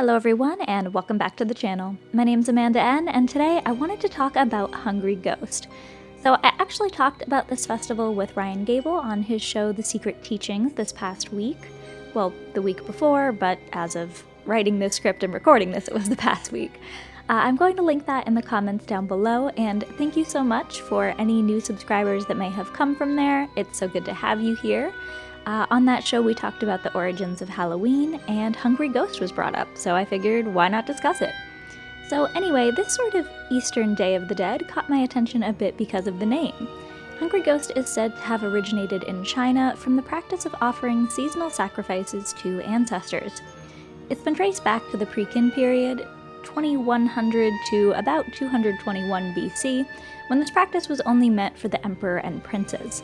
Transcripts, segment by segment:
Hello everyone, and welcome back to the channel. My name's Amanda N, and today I wanted to talk about Hungry Ghost. So I actually talked about this festival with Ryan Gable on his show The Secret Teachings this past week. Well, the week before, but as of writing this script and recording this, it was the past week. I'm going to link that in the comments down below, and thank you so much for any new subscribers that may have come from there. It's so good to have you here. On that show, we talked about the origins of Halloween, and Hungry Ghost was brought up, so I figured why not discuss it. So anyway, this sort of Eastern Day of the Dead caught my attention a bit because of the name. Hungry Ghost is said to have originated in China from the practice of offering seasonal sacrifices to ancestors. It's been traced back to the pre-Qin period, 2100 to about 221 BC, when this practice was only meant for the emperor and princes.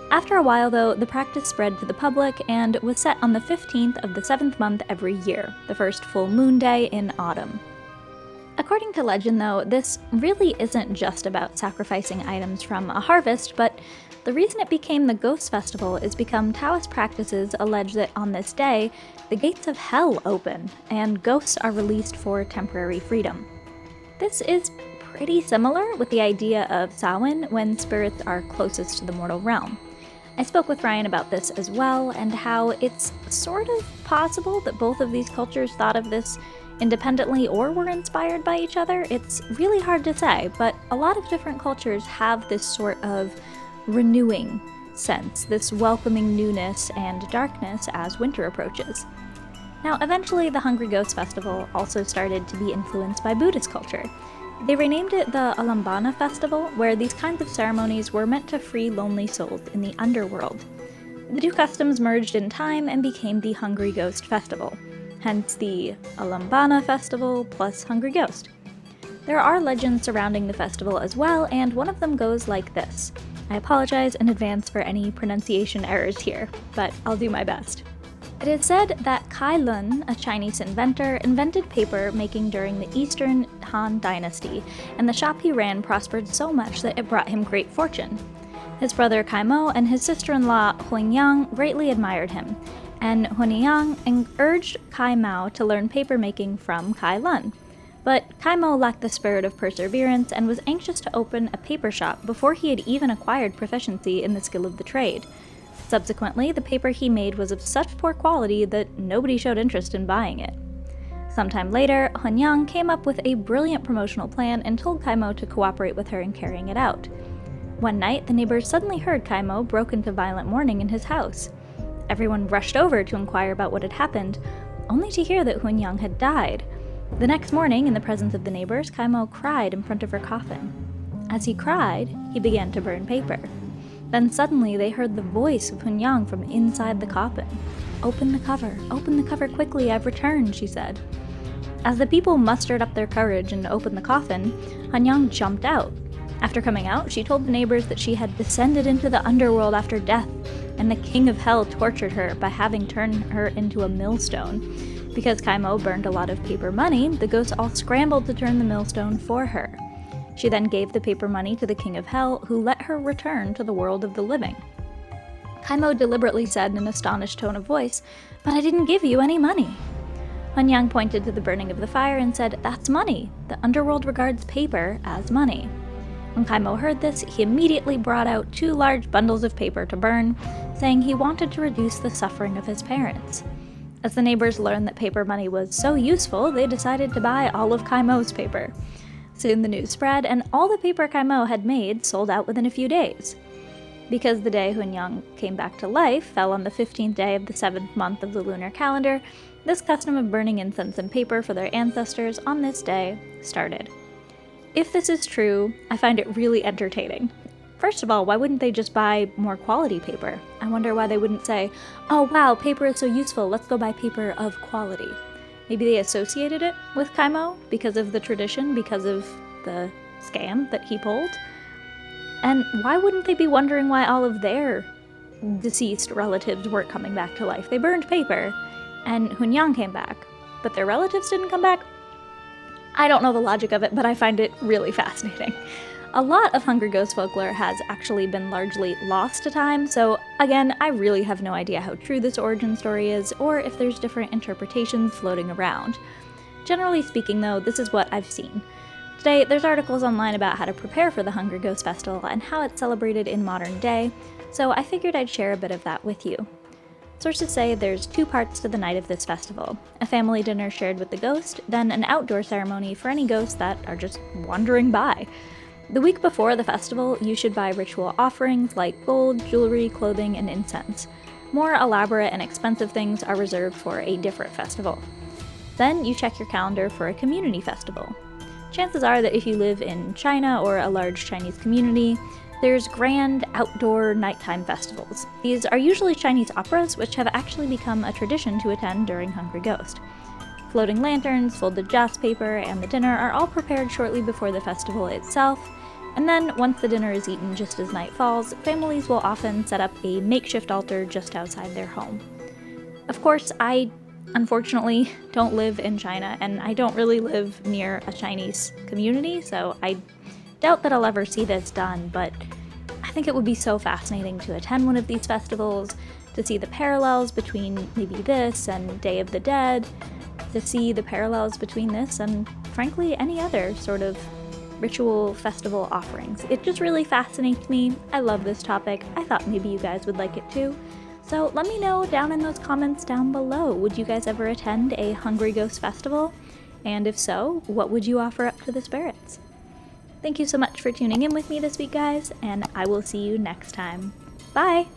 After a while, though, the practice spread to the public and was set on the 15th of the 7th month every year, the first full moon day in autumn. According to legend, though, this really isn't just about sacrificing items from a harvest, but the reason it became the Ghost Festival is because Taoist practices allege that on this day, the gates of hell open, and ghosts are released for temporary freedom. This is pretty similar with the idea of Samhain, when spirits are closest to the mortal realm. I spoke with Ryan about this as well, and how it's sort of possible that both of these cultures thought of this independently or were inspired by each other. It's really hard to say, but a lot of different cultures have this sort of renewing sense, this welcoming newness and darkness as winter approaches. Now, eventually the Hungry Ghost Festival also started to be influenced by Buddhist culture. They renamed it the Alambana Festival, where these kinds of ceremonies were meant to free lonely souls in the underworld. The two customs merged in time and became the Hungry Ghost Festival, hence the Alambana Festival plus Hungry Ghost. There are legends surrounding the festival as well, and one of them goes like this. I apologize in advance for any pronunciation errors here, but I'll do my best. It is said that Kai Lun, a Chinese inventor, invented paper making during the Eastern Han Dynasty, and the shop he ran prospered so much that it brought him great fortune. His brother Kai Mo and his sister-in-law Huingyang greatly admired him, and Huingyang urged Kai Mao to learn papermaking from Kai Lun. But Kai Mo lacked the spirit of perseverance and was anxious to open a paper shop before he had even acquired proficiency in the skill of the trade. Subsequently, the paper he made was of such poor quality that nobody showed interest in buying it. Sometime later, Hunyang came up with a brilliant promotional plan and told Kai Mo to cooperate with her in carrying it out. One night, the neighbors suddenly heard Kai Mo broke into violent mourning in his house. Everyone rushed over to inquire about what had happened, only to hear that Hunyang had died. The next morning, in the presence of the neighbors, Kai Mo cried in front of her coffin. As he cried, he began to burn paper. Then suddenly they heard the voice of Hunyang from inside the coffin. Open the cover quickly, I've returned," she said. As the people mustered up their courage and opened the coffin, Hunyang jumped out. After coming out, she told the neighbors that she had descended into the underworld after death, and the king of hell tortured her by having turned her into a millstone. Because Kai Mo burned a lot of paper money, the ghosts all scrambled to turn the millstone for her. She then gave the paper money to the king of hell, who let her return to the world of the living. Kai Mo deliberately said in an astonished tone of voice, "But I didn't give you any money." Hunyang pointed to the burning of the fire and said, "That's money. The underworld regards paper as money." When Kai Mo heard this, he immediately brought out 2 large bundles of paper to burn, saying he wanted to reduce the suffering of his parents. As the neighbors learned that paper money was so useful, they decided to buy all of Kai Mo's paper. Soon the news spread, and all the paper Kai Mo had made sold out within a few days. Because the day Hunyang came back to life fell on the 15th day of the 7th month of the lunar calendar, this custom of burning incense and paper for their ancestors on this day started. If this is true, I find it really entertaining. First of all, why wouldn't they just buy more quality paper? I wonder why they wouldn't say, "Oh wow, paper is so useful, let's go buy paper of quality." Maybe they associated it with Kai Mo because of the tradition, because of the scam that he pulled. And why wouldn't they be wondering why all of their deceased relatives weren't coming back to life? They burned paper, and Hunyang came back, but their relatives didn't come back? I don't know the logic of it, but I find it really fascinating. A lot of Hungry Ghost folklore has actually been largely lost to time, so again, I really have no idea how true this origin story is, or if there's different interpretations floating around. Generally speaking though, this is what I've seen. Today, there's articles online about how to prepare for the Hungry Ghost Festival and how it's celebrated in modern day, so I figured I'd share a bit of that with you. Sources say there's 2 parts to the night of this festival: a family dinner shared with the ghost, then an outdoor ceremony for any ghosts that are just wandering by. The week before the festival, you should buy ritual offerings like gold, jewelry, clothing, and incense. More elaborate and expensive things are reserved for a different festival. Then you check your calendar for a community festival. Chances are that if you live in China or a large Chinese community, there's grand outdoor nighttime festivals. These are usually Chinese operas, which have actually become a tradition to attend during Hungry Ghost. Floating lanterns, folded joss paper, and the dinner are all prepared shortly before the festival itself, and then once the dinner is eaten just as night falls, families will often set up a makeshift altar just outside their home. Of course, I unfortunately don't live in China, and I don't really live near a Chinese community, so I doubt that I'll ever see this done, but I think it would be so fascinating to attend one of these festivals, to see the parallels between maybe this and Day of the Dead, to see the parallels between this and, frankly, any other sort of ritual festival offerings. It just really fascinates me. I love this topic. I thought maybe you guys would like it too. So let me know down in those comments down below. Would you guys ever attend a Hungry Ghost Festival? And if so, what would you offer up to the spirits? Thank you so much for tuning in with me this week, guys, and I will see you next time. Bye!